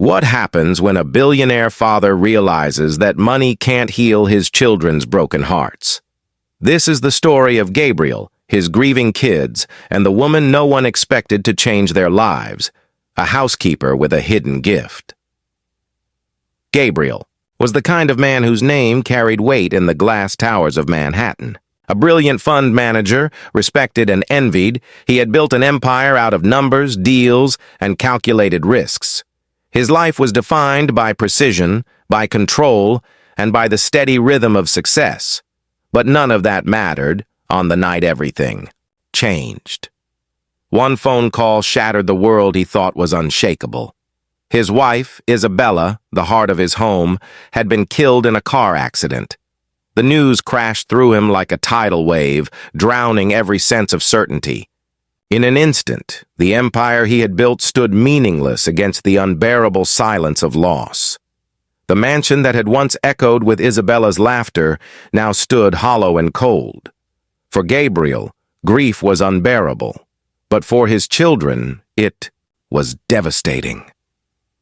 What happens when a billionaire father realizes that money can't heal his children's broken hearts? This is the story of Gabriel, his grieving kids, and the woman no one expected to change their lives, a housekeeper with a hidden gift. Gabriel was the kind of man whose name carried weight in the glass towers of Manhattan. A brilliant fund manager, respected and envied, he had built an empire out of numbers, deals, and calculated risks. His life was defined by precision, by control, and by the steady rhythm of success. But none of that mattered on the night everything changed. One phone call shattered the world he thought was unshakable. His wife, Isabella, the heart of his home, had been killed in a car accident. The news crashed through him like a tidal wave, drowning every sense of certainty. In an instant, the empire he had built stood meaningless against the unbearable silence of loss. The mansion that had once echoed with Isabella's laughter now stood hollow and cold. For Gabriel, grief was unbearable, but for his children, it was devastating.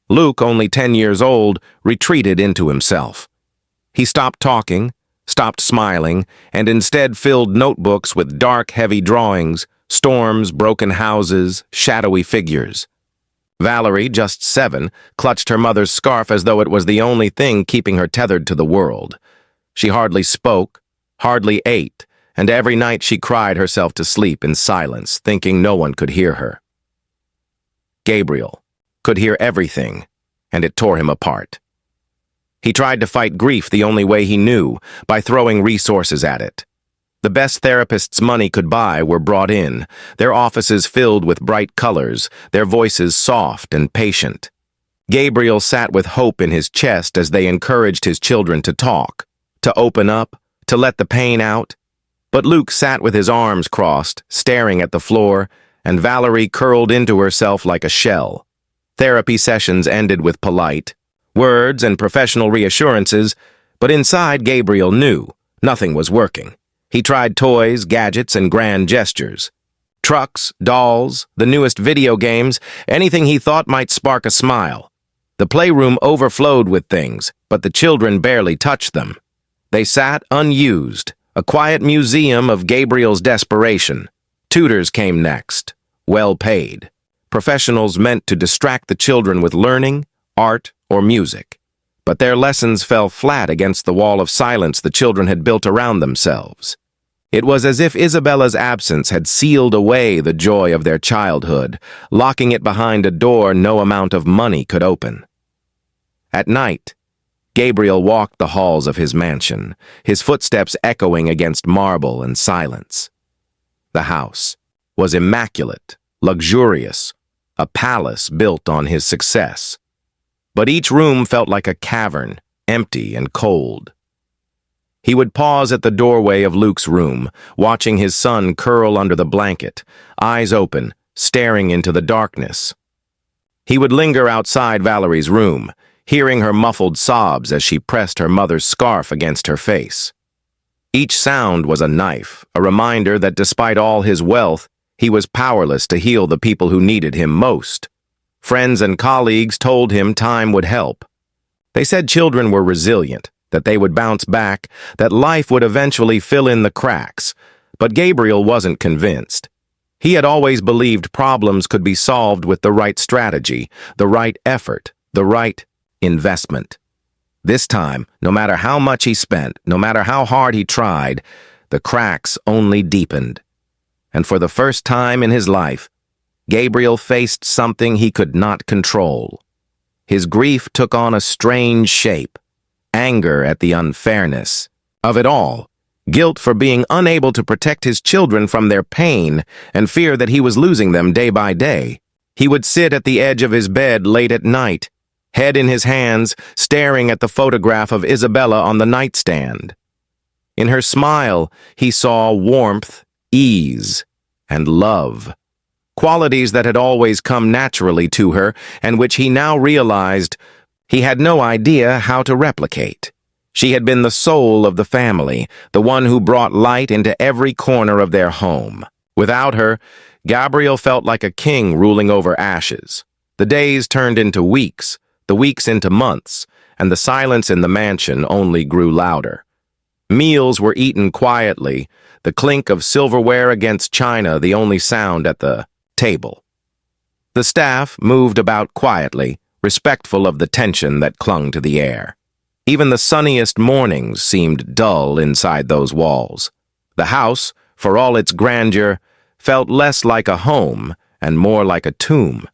Luke, only 10 years old, retreated into himself. He stopped talking, stopped smiling, and instead filled notebooks with dark, heavy drawings, storms, broken houses, shadowy figures. Valerie, just 7, clutched her mother's scarf as though it was the only thing keeping her tethered to the world. She hardly spoke, hardly ate, and every night she cried herself to sleep in silence, thinking no one could hear her. Gabriel could hear everything, and it tore him apart. He tried to fight grief the only way he knew, by throwing resources at it. The best therapists money could buy were brought in, their offices filled with bright colors, their voices soft and patient. Gabriel sat with hope in his chest as they encouraged his children to talk, to open up, to let the pain out. But Luke sat with his arms crossed, staring at the floor, and Valerie curled into herself like a shell. Therapy sessions ended with polite words and professional reassurances, but inside Gabriel knew nothing was working. He tried toys, gadgets, and grand gestures. Trucks, dolls, the newest video games, anything he thought might spark a smile. The playroom overflowed with things, but the children barely touched them. They sat unused, a quiet museum of Gabriel's desperation. Tutors came next, well paid. Professionals meant to distract the children with learning, art, or music. But their lessons fell flat against the wall of silence the children had built around themselves. It was as if Isabella's absence had sealed away the joy of their childhood, locking it behind a door no amount of money could open. At night, Gabriel walked the halls of his mansion, his footsteps echoing against marble and silence. The house was immaculate, luxurious, a palace built on his success. But each room felt like a cavern, empty and cold. He would pause at the doorway of Luke's room, watching his son curl under the blanket, eyes open, staring into the darkness. He would linger outside Valerie's room, hearing her muffled sobs as she pressed her mother's scarf against her face. Each sound was a knife, a reminder that despite all his wealth, he was powerless to heal the people who needed him most. Friends and colleagues told him time would help. They said children were resilient, that they would bounce back, that life would eventually fill in the cracks. But Gabriel wasn't convinced. He had always believed problems could be solved with the right strategy, the right effort, the right investment. This time, no matter how much he spent, no matter how hard he tried, the cracks only deepened. And for the first time in his life, Gabriel faced something he could not control. His grief took on a strange shape. Anger at the unfairness of it all, guilt for being unable to protect his children from their pain, and fear that he was losing them day by day. He would sit at the edge of his bed late at night, head in his hands, staring at the photograph of Isabella on the nightstand. In her smile, he saw warmth, ease, and love. Qualities that had always come naturally to her, and which he now realized he had no idea how to replicate. She had been the soul of the family, the one who brought light into every corner of their home. Without her, Gabriel felt like a king ruling over ashes. The days turned into weeks, the weeks into months, and the silence in the mansion only grew louder. Meals were eaten quietly, the clink of silverware against china the only sound at the table. The staff moved about quietly, respectful of the tension that clung to the air. Even the sunniest mornings seemed dull inside those walls. The house, for all its grandeur, felt less like a home and more like a tomb.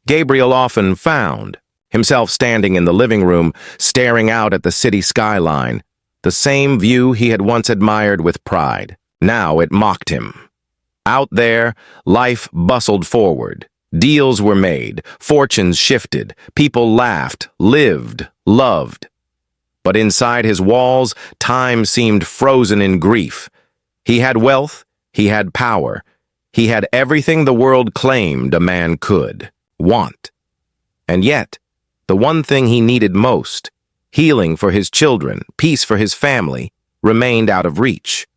Gabriel often found himself standing in the living room, staring out at the city skyline, the same view he had once admired with pride. Now it mocked him. Out there, life bustled forward. Deals were made, fortunes shifted, people laughed, lived, loved. But inside his walls, time seemed frozen in grief. He had wealth, he had power, he had everything the world claimed a man could want. And yet, the one thing he needed most, healing for his children, peace for his family, remained out of reach.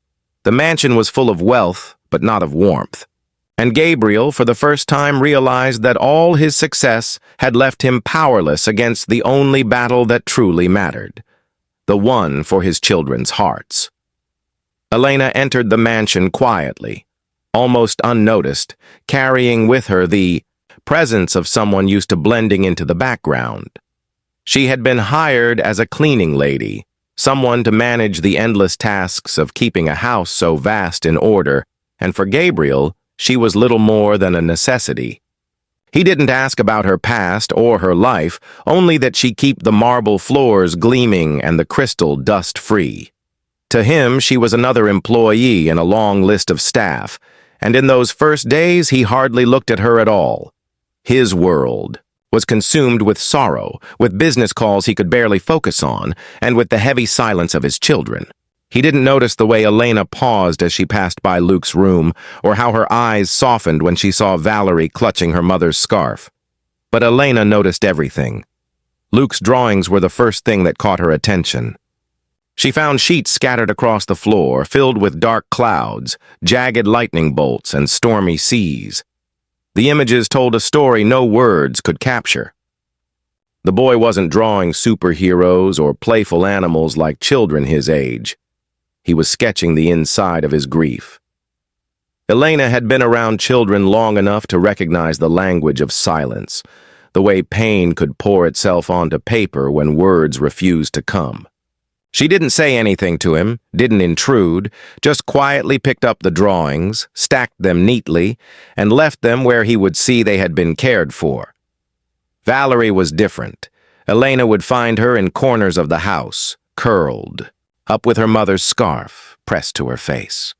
The mansion was full of wealth, but not of warmth. And Gabriel, for the first time, realized that all his success had left him powerless against the only battle that truly mattered, the one for his children's hearts. Elena entered the mansion quietly, almost unnoticed, carrying with her the presence of someone used to blending into the background. She had been hired as a cleaning lady, someone to manage the endless tasks of keeping a house so vast in order, and for Gabriel, she was little more than a necessity. He didn't ask about her past or her life, only that she keep the marble floors gleaming and the crystal dust-free. To him, she was another employee in a long list of staff, and in those first days he hardly looked at her at all. His world was consumed with sorrow, with business calls he could barely focus on, and with the heavy silence of his children. He didn't notice the way Elena paused as she passed by Luke's room, or how her eyes softened when she saw Valerie clutching her mother's scarf. But Elena noticed everything. Luke's drawings were the first thing that caught her attention. She found sheets scattered across the floor, filled with dark clouds, jagged lightning bolts, and stormy seas. The images told a story no words could capture. The boy wasn't drawing superheroes or playful animals like children his age. He was sketching the inside of his grief. Elena had been around children long enough to recognize the language of silence, the way pain could pour itself onto paper when words refused to come. She didn't say anything to him, didn't intrude, just quietly picked up the drawings, stacked them neatly, and left them where he would see they had been cared for. Valerie was different. Elena would find her in corners of the house, curled, up with her mother's scarf pressed to her face.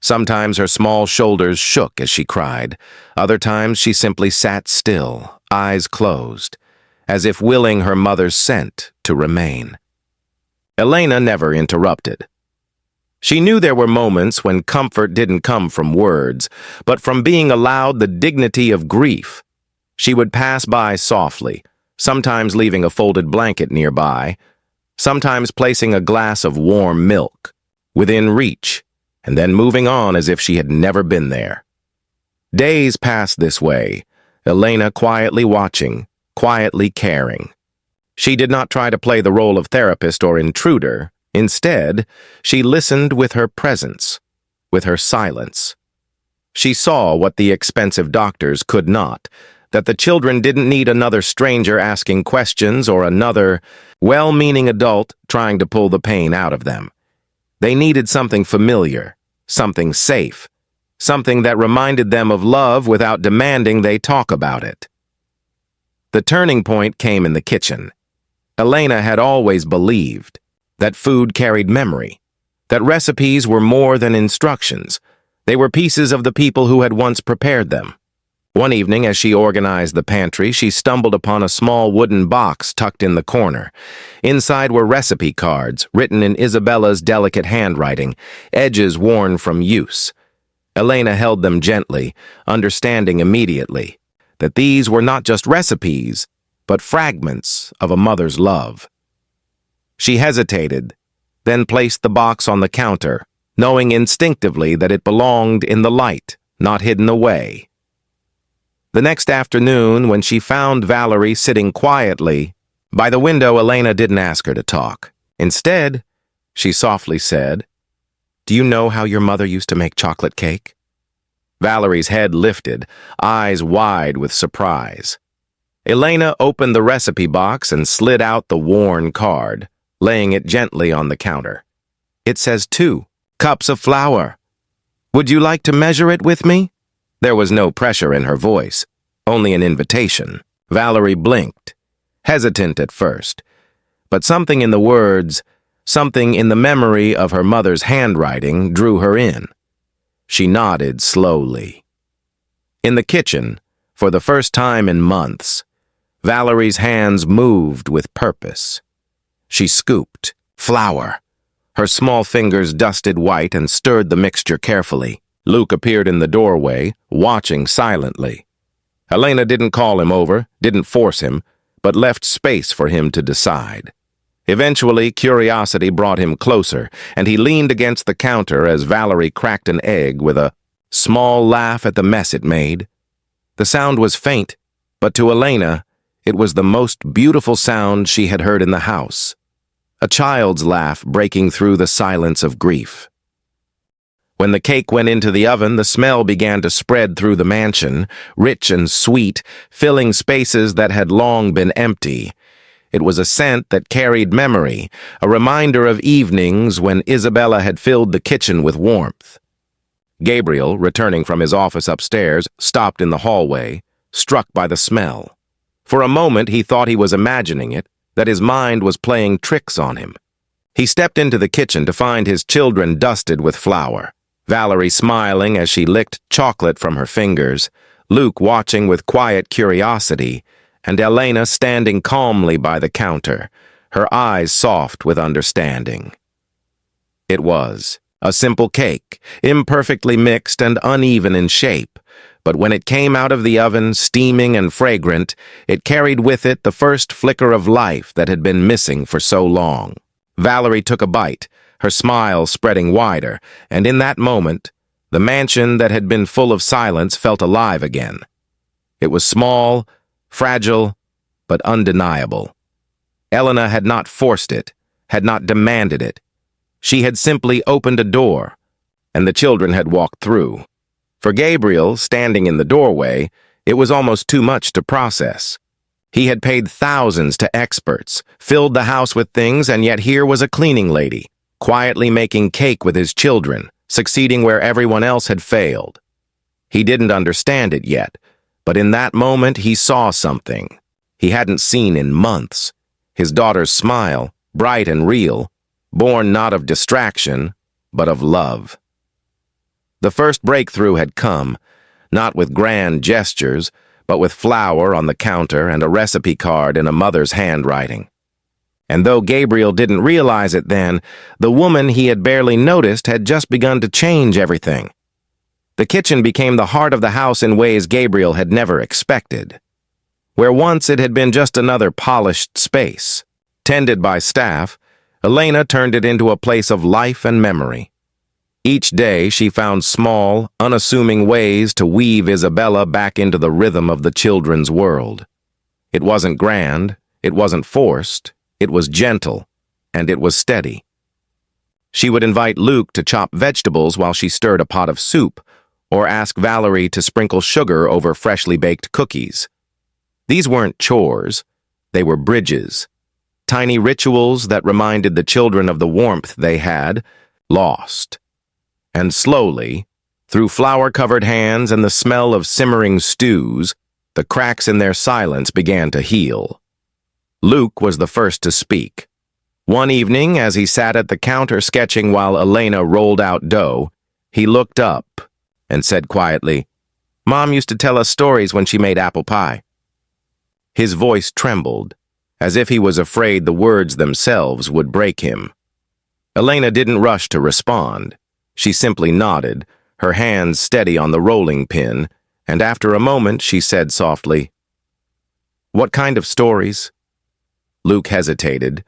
Sometimes her small shoulders shook as she cried. Other times she simply sat still, eyes closed, as if willing her mother's scent to remain. Elena never interrupted. She knew there were moments when comfort didn't come from words, but from being allowed the dignity of grief. She would pass by softly, sometimes leaving a folded blanket nearby, sometimes placing a glass of warm milk within reach, and then moving on as if she had never been there. Days passed this way, Elena quietly watching, quietly caring. She did not try to play the role of therapist or intruder. Instead, she listened with her presence, with her silence. She saw what the expensive doctors could not, that the children didn't need another stranger asking questions or another well-meaning adult trying to pull the pain out of them. They needed something familiar, something safe, something that reminded them of love without demanding they talk about it. The turning point came in the kitchen. Elena had always believed that food carried memory, that recipes were more than instructions. They were pieces of the people who had once prepared them. One evening, as she organized the pantry, she stumbled upon a small wooden box tucked in the corner. Inside were recipe cards, written in Isabella's delicate handwriting, edges worn from use. Elena held them gently, understanding immediately that these were not just recipes, but fragments of a mother's love. She hesitated, then placed the box on the counter, knowing instinctively that it belonged in the light, not hidden away. The next afternoon, when she found Valerie sitting quietly by the window, Elena didn't ask her to talk. Instead, she softly said, "Do you know how your mother used to make chocolate cake?" Valerie's head lifted, eyes wide with surprise. Elena opened the recipe box and slid out the worn card, laying it gently on the counter. "It says 2 cups of flour. Would you like to measure it with me?" There was no pressure in her voice, only an invitation. Valerie blinked, hesitant at first, but something in the words, something in the memory of her mother's handwriting drew her in. She nodded slowly. In the kitchen, for the first time in months, Valerie's hands moved with purpose. She scooped flour. Her small fingers dusted white and stirred the mixture carefully. Luke appeared in the doorway, watching silently. Elena didn't call him over, didn't force him, but left space for him to decide. Eventually, curiosity brought him closer, and he leaned against the counter as Valerie cracked an egg with a small laugh at the mess it made. The sound was faint, but to Elena, it was the most beautiful sound she had heard in the house. A child's laugh breaking through the silence of grief. When the cake went into the oven, the smell began to spread through the mansion, rich and sweet, filling spaces that had long been empty. It was a scent that carried memory, a reminder of evenings when Isabella had filled the kitchen with warmth. Gabriel, returning from his office upstairs, stopped in the hallway, struck by the smell. For a moment he thought he was imagining it, that his mind was playing tricks on him. He stepped into the kitchen to find his children dusted with flour. Valerie smiling as she licked chocolate from her fingers, Luke watching with quiet curiosity, and Elena standing calmly by the counter, her eyes soft with understanding. It was a simple cake, imperfectly mixed and uneven in shape, but when it came out of the oven, steaming and fragrant, it carried with it the first flicker of life that had been missing for so long. Valerie took a bite, her smile spreading wider, and in that moment, the mansion that had been full of silence felt alive again. It was small, fragile, but undeniable. Elena had not forced it, had not demanded it. She had simply opened a door, and the children had walked through. For Gabriel, standing in the doorway, it was almost too much to process. He had paid thousands to experts, filled the house with things, and yet here was a cleaning lady, quietly making cake with his children, succeeding where everyone else had failed. He didn't understand it yet, but in that moment he saw something he hadn't seen in months. His daughter's smile, bright and real, born not of distraction, but of love. The first breakthrough had come, not with grand gestures, but with flour on the counter and a recipe card in a mother's handwriting. And though Gabriel didn't realize it then, the woman he had barely noticed had just begun to change everything. The kitchen became the heart of the house in ways Gabriel had never expected. Where once it had been just another polished space, tended by staff, Elena turned it into a place of life and memory. Each day she found small, unassuming ways to weave Isabella back into the rhythm of the children's world. It wasn't grand, it wasn't forced, it was gentle, and it was steady. She would invite Luke to chop vegetables while she stirred a pot of soup, or ask Valerie to sprinkle sugar over freshly baked cookies. These weren't chores, they were bridges, tiny rituals that reminded the children of the warmth they had lost. And slowly, through flour-covered hands and the smell of simmering stews, the cracks in their silence began to heal. Luke was the first to speak. One evening, as he sat at the counter sketching while Elena rolled out dough, he looked up and said quietly, "Mom used to tell us stories when she made apple pie." His voice trembled, as if he was afraid the words themselves would break him. Elena didn't rush to respond. She simply nodded, her hands steady on the rolling pin, and after a moment she said softly, "What kind of stories?" Luke hesitated,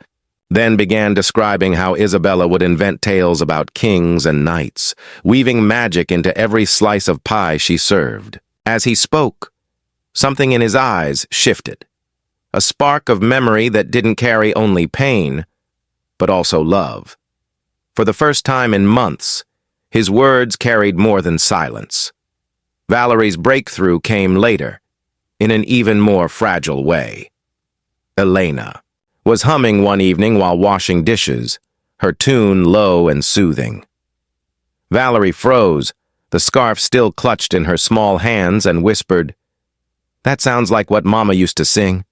then began describing how Isabella would invent tales about kings and knights, weaving magic into every slice of pie she served. As he spoke, Something in his eyes shifted. A spark of memory that didn't carry only pain, but also love. For the first time in months, his words carried more than silence. Valerie's breakthrough came later, in an even more fragile way. Elena was humming one evening while washing dishes, her tune low and soothing. Valerie froze, the scarf still clutched in her small hands, and whispered, "That sounds like what Mama used to sing."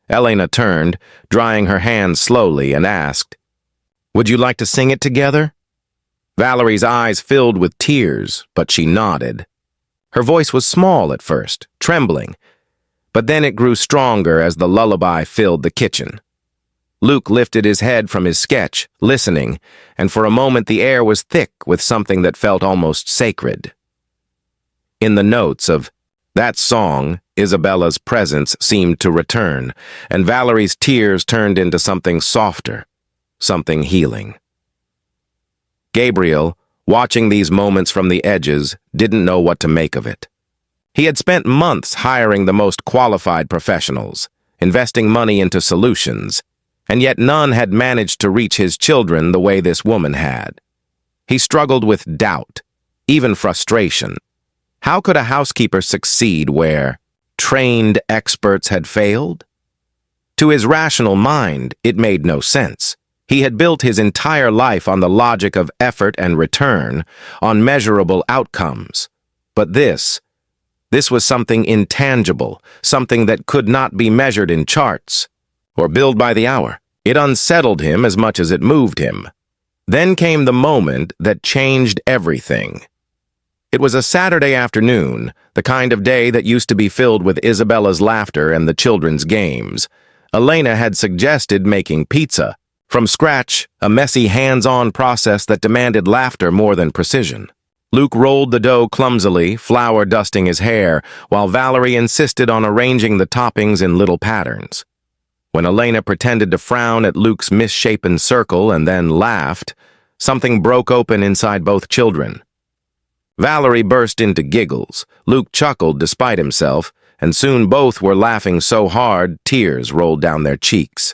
Elena turned, drying her hands slowly, and asked, "Would you like to sing it together?" Valerie's eyes filled with tears, but she nodded. Her voice was small at first, trembling, but then it grew stronger as the lullaby filled the kitchen. Luke lifted his head from his sketch, listening, and for a moment the air was thick with something that felt almost sacred. In the notes of that song, Isabella's presence seemed to return, and Valerie's tears turned into something softer, something healing. Gabriel, watching these moments from the edges, didn't know what to make of it. He had spent months hiring the most qualified professionals, investing money into solutions, and yet none had managed to reach his children the way this woman had. He struggled with doubt, even frustration. How could a housekeeper succeed where trained experts had failed? To his rational mind, it made no sense. He had built his entire life on the logic of effort and return, on measurable outcomes. But this was something intangible, something that could not be measured in charts or billed by the hour. It unsettled him as much as it moved him. Then came the moment that changed everything. It was a Saturday afternoon, the kind of day that used to be filled with Isabella's laughter and the children's games. Elena had suggested making pizza. From scratch, a messy hands-on process that demanded laughter more than precision. Luke rolled the dough clumsily, flour dusting his hair, while Valerie insisted on arranging the toppings in little patterns. When Elena pretended to frown at Luke's misshapen circle and then laughed, something broke open inside both children. Valerie burst into giggles. Luke chuckled despite himself, and soon both were laughing so hard tears rolled down their cheeks.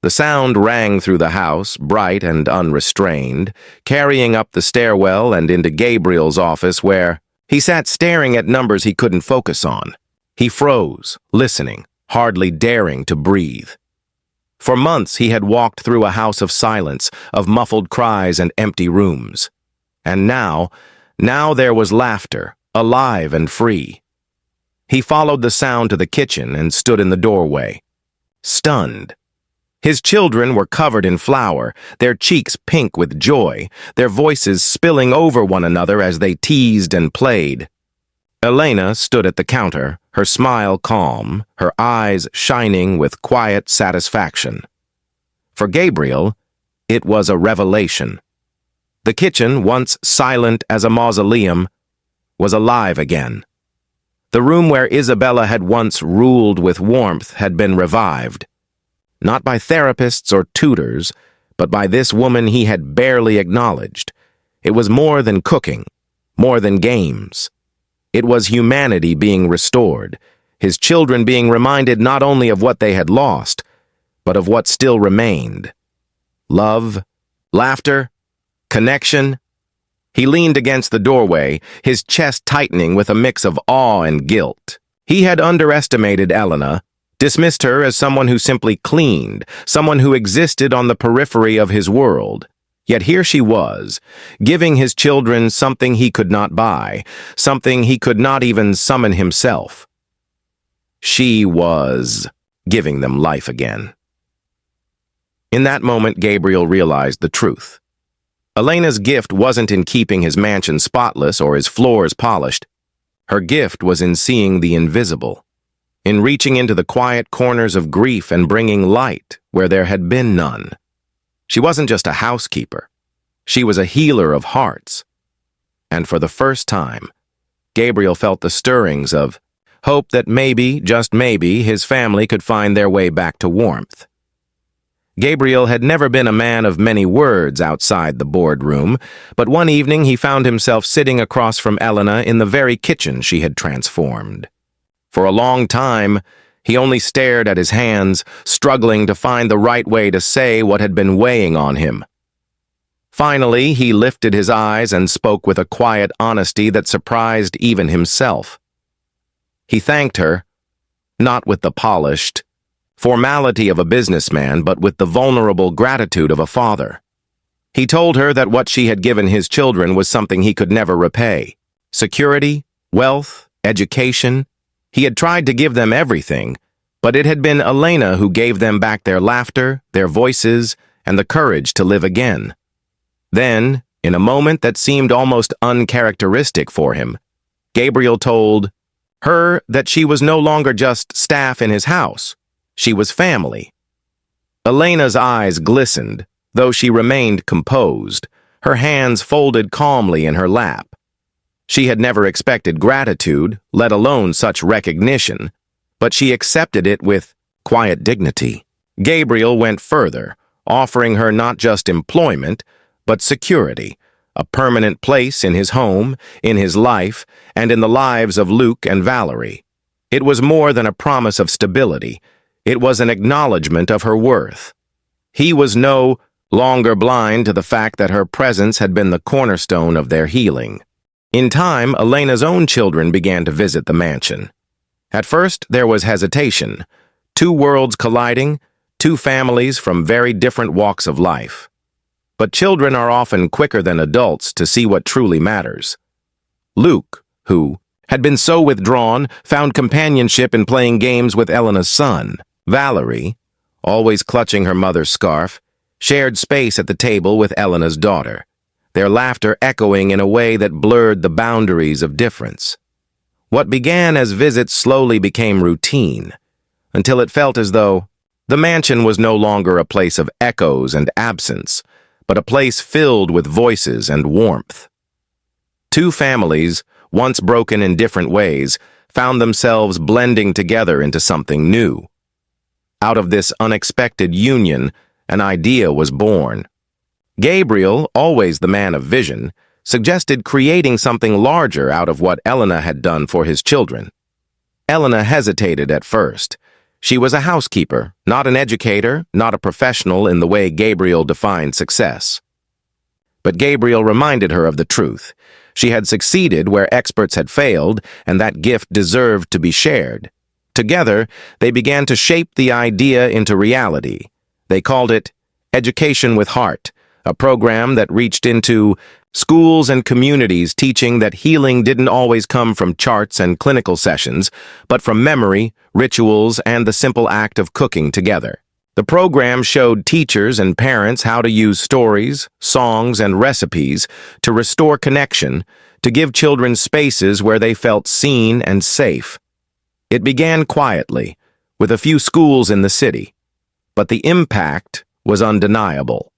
The sound rang through the house, bright and unrestrained, carrying up the stairwell and into Gabriel's office where he sat staring at numbers he couldn't focus on. He froze, listening, hardly daring to breathe. For months he had walked through a house of silence, of muffled cries and empty rooms. And now there was laughter, alive and free. He followed the sound to the kitchen and stood in the doorway, stunned. His children were covered in flour, their cheeks pink with joy, their voices spilling over one another as they teased and played. Elena stood at the counter, her smile calm, her eyes shining with quiet satisfaction. For Gabriel, it was a revelation. The kitchen, once silent as a mausoleum, was alive again. The room where Isabella had once ruled with warmth had been revived. Not by therapists or tutors, but by this woman he had barely acknowledged. It was more than cooking, more than games. It was humanity being restored, his children being reminded not only of what they had lost, but of what still remained. Love, laughter, connection. He leaned against the doorway, his chest tightening with a mix of awe and guilt. He had underestimated Elena, dismissed her as someone who simply cleaned, someone who existed on the periphery of his world. Yet here she was, giving his children something he could not buy, something he could not even summon himself. She was giving them life again. In that moment, Gabriel realized the truth. Elena's gift wasn't in keeping his mansion spotless or his floors polished. Her gift was in seeing the invisible, in reaching into the quiet corners of grief and bringing light where there had been none. She wasn't just a housekeeper. She was a healer of hearts. And for the first time, Gabriel felt the stirrings of hope that maybe, just maybe, his family could find their way back to warmth. Gabriel had never been a man of many words outside the boardroom, but one evening he found himself sitting across from Elena in the very kitchen she had transformed. For a long time, he only stared at his hands, struggling to find the right way to say what had been weighing on him. Finally, he lifted his eyes and spoke with a quiet honesty that surprised even himself. He thanked her, not with the polished formality of a businessman, but with the vulnerable gratitude of a father. He told her that what she had given his children was something he could never repay. Security, wealth, education. He had tried to give them everything, but it had been Elena who gave them back their laughter, their voices, and the courage to live again. Then, in a moment that seemed almost uncharacteristic for him, Gabriel told her that she was no longer just staff in his house. She was family. Elena's eyes glistened, though she remained composed, her hands folded calmly in her lap. She had never expected gratitude, let alone such recognition, but she accepted it with quiet dignity. Gabriel went further, offering her not just employment, but security, a permanent place in his home, in his life, and in the lives of Luke and Valerie. It was more than a promise of stability. It was an acknowledgement of her worth. He was no longer blind to the fact that her presence had been the cornerstone of their healing. In time, Elena's own children began to visit the mansion. At first, there was hesitation, two worlds colliding, two families from very different walks of life. But children are often quicker than adults to see what truly matters. Luke, who had been so withdrawn, found companionship in playing games with Elena's son. Valerie, always clutching her mother's scarf, shared space at the table with Elena's daughter, their laughter echoing in a way that blurred the boundaries of difference. What began as visits slowly became routine, until it felt as though the mansion was no longer a place of echoes and absence, but a place filled with voices and warmth. Two families, once broken in different ways, found themselves blending together into something new. Out of this unexpected union, an idea was born. Gabriel, always the man of vision, suggested creating something larger out of what Elena had done for his children. Elena hesitated at first. She was a housekeeper, not an educator, not a professional in the way Gabriel defined success. But Gabriel reminded her of the truth. She had succeeded where experts had failed, and that gift deserved to be shared. Together, they began to shape the idea into reality. They called it Education with Heart, a program that reached into schools and communities, teaching that healing didn't always come from charts and clinical sessions, but from memory, rituals, and the simple act of cooking together. The program showed teachers and parents how to use stories, songs, and recipes to restore connection, to give children spaces where they felt seen and safe. It began quietly, with a few schools in the city, but the impact was undeniable.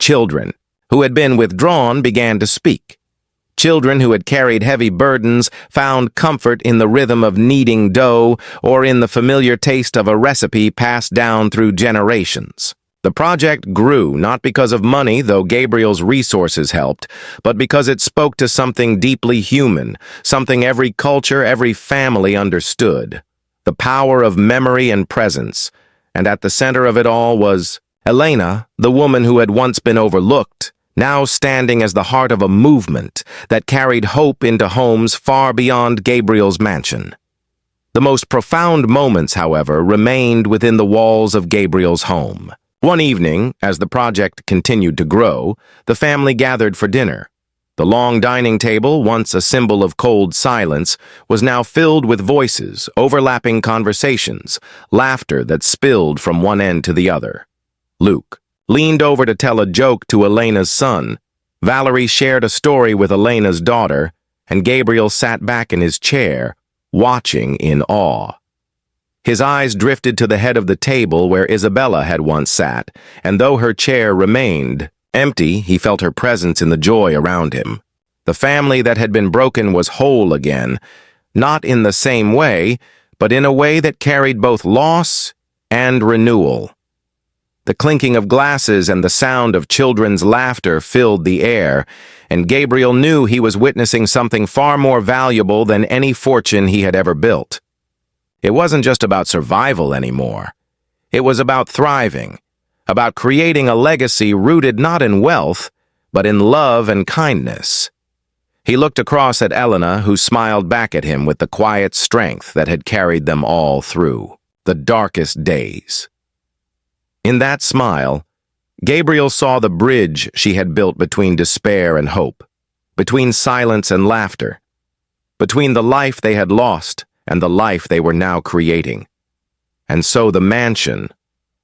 Children who had been withdrawn began to speak. Children who had carried heavy burdens found comfort in the rhythm of kneading dough or in the familiar taste of a recipe passed down through generations. The project grew not because of money, though Gabriel's resources helped, but because it spoke to something deeply human, something every culture, every family understood. The power of memory and presence. And at the center of it all was Elena, the woman who had once been overlooked, now standing as the heart of a movement that carried hope into homes far beyond Gabriel's mansion. The most profound moments, however, remained within the walls of Gabriel's home. One evening, as the project continued to grow, the family gathered for dinner. The long dining table, once a symbol of cold silence, was now filled with voices, overlapping conversations, laughter that spilled from one end to the other. Luke leaned over to tell a joke to Elena's son. Valerie shared a story with Elena's daughter, and Gabriel sat back in his chair, watching in awe. His eyes drifted to the head of the table where Isabella had once sat, and though her chair remained empty, he felt her presence in the joy around him. The family that had been broken was whole again, not in the same way, but in a way that carried both loss and renewal. The clinking of glasses and the sound of children's laughter filled the air, and Gabriel knew he was witnessing something far more valuable than any fortune he had ever built. It wasn't just about survival anymore. It was about thriving, about creating a legacy rooted not in wealth, but in love and kindness. He looked across at Elena, who smiled back at him with the quiet strength that had carried them all through the darkest days. In that smile, Gabriel saw the bridge she had built between despair and hope, between silence and laughter, between the life they had lost and the life they were now creating. And so the mansion,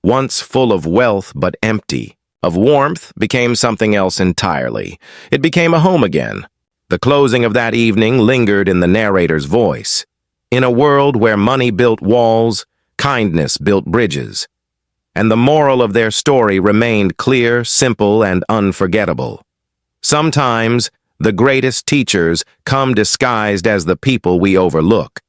once full of wealth but empty, of warmth, became something else entirely. It became a home again. The closing of that evening lingered in the narrator's voice. In a world where money built walls, kindness built bridges. And the moral of their story remained clear, simple, and unforgettable. Sometimes, the greatest teachers come disguised as the people we overlook.